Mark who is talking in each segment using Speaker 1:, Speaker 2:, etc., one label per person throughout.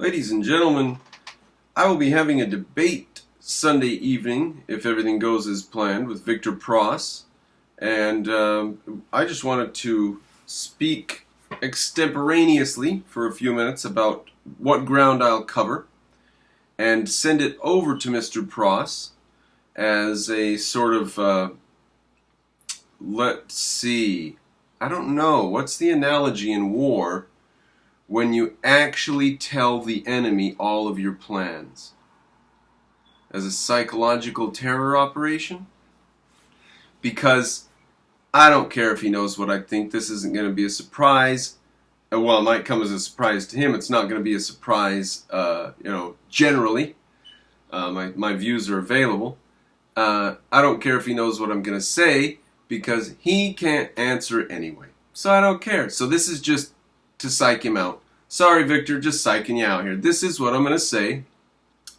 Speaker 1: Ladies and gentlemen, I will be having a debate Sunday evening, if everything goes as planned, with Victor Pross. And I just wanted to speak extemporaneously for a few minutes about what ground I'll cover and send it over to Mr. Pross as a sort of, let's see, I don't know, what's the analogy in war when you actually tell the enemy all of your plans? As a psychological terror operation? Because I don't care if he knows what I think. This isn't going to be a surprise. Well, it might come as a surprise to him. It's not going to be a surprise, generally. My views are available. I don't care if he knows what I'm going to say, because he can't answer it anyway. So I don't care. So this is just to psych him out. Sorry, Victor, just psyching you out here. This is what I'm going to say.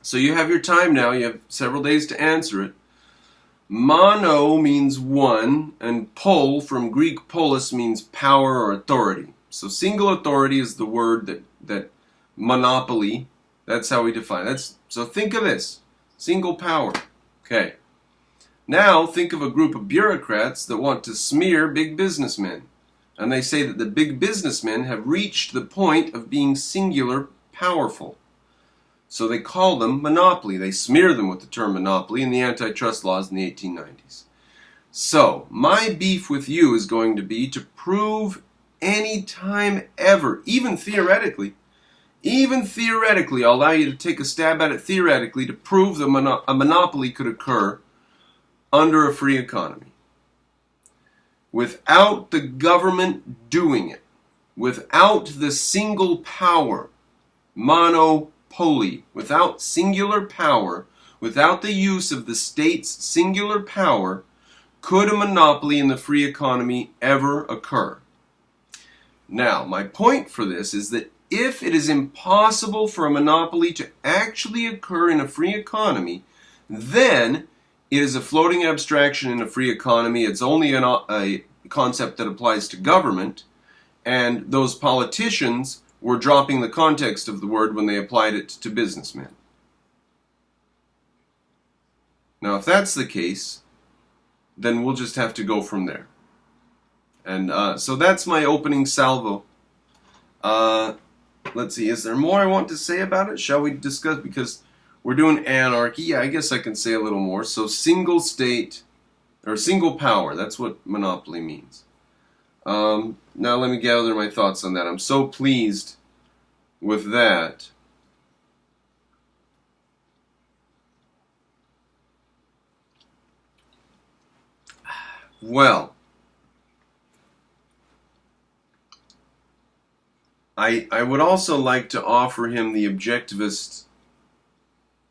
Speaker 1: So you have your time now. You have several days to answer it. Mono means one, and pol from Greek polis means power or authority. So single authority is the word that monopoly, that's how we define it. So think of this. Single power. Okay. Now think of a group of bureaucrats that want to smear big businessmen. And they say that the big businessmen have reached the point of being singular powerful. So they call them monopoly. They smear them with the term monopoly in the antitrust laws in the 1890s. So my beef with you is going to be to prove any time ever, even theoretically, I'll allow you to take a stab at it theoretically to prove that a monopoly could occur under a free economy. Without the government doing it, without the single power, monopoly, without singular power, without the use of the state's singular power, could a monopoly in the free economy ever occur? Now, my point for this is that if it is impossible for a monopoly to actually occur in a free economy, then it is a floating abstraction in a free economy. It's only a concept that applies to government, and those politicians were dropping the context of the word when they applied it to businessmen. Now, if that's the case, then we'll just have to go from there. And so that's my opening salvo. Let's see, is there more I want to say about it? Shall we discuss? Because we're doing anarchy. Yeah, I guess I can say a little more. So single state, or single power, that's what monopoly means. Now let me gather my thoughts on that. I'm so pleased with that. Well, I would also like to offer him the objectivist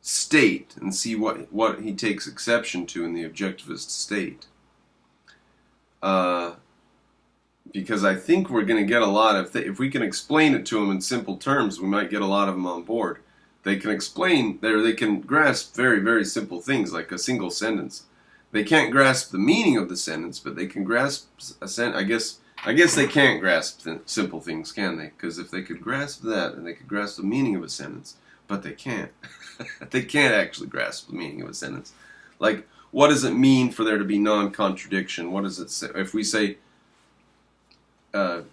Speaker 1: state and see what he takes exception to in the objectivist state. Because I think we're going to get a lot of, if we can explain it to them in simple terms, we might get a lot of them on board. They can explain, they can grasp very, very simple things like a single sentence. They can't grasp the meaning of the sentence, but they can grasp a sentence. I guess they can't grasp simple things, can they? Because if they could grasp that, and they could grasp the meaning of a sentence, but they can't. They can't actually grasp the meaning of a sentence. Like, what does it mean for there to be non-contradiction? What does it say? If we say A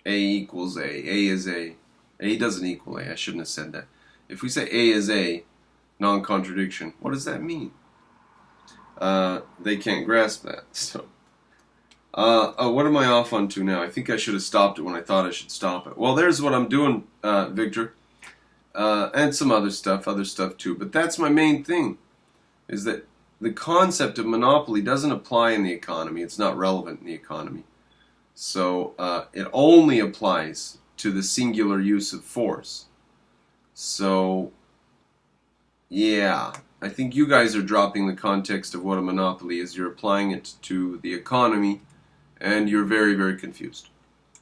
Speaker 1: equals A is A doesn't equal A. I shouldn't have said that. If we say A is A, non-contradiction, what does that mean? They can't grasp that. So, what am I off onto now? I think I should have stopped it when I thought I should stop it. Well, there's what I'm doing, Victor. And some other stuff too. But that's my main thing, is that the concept of monopoly doesn't apply in the economy. It's not relevant in the economy. So it only applies to the singular use of force. So, yeah, I think you guys are dropping the context of what a monopoly is. You're applying it to the economy, and you're very, very confused.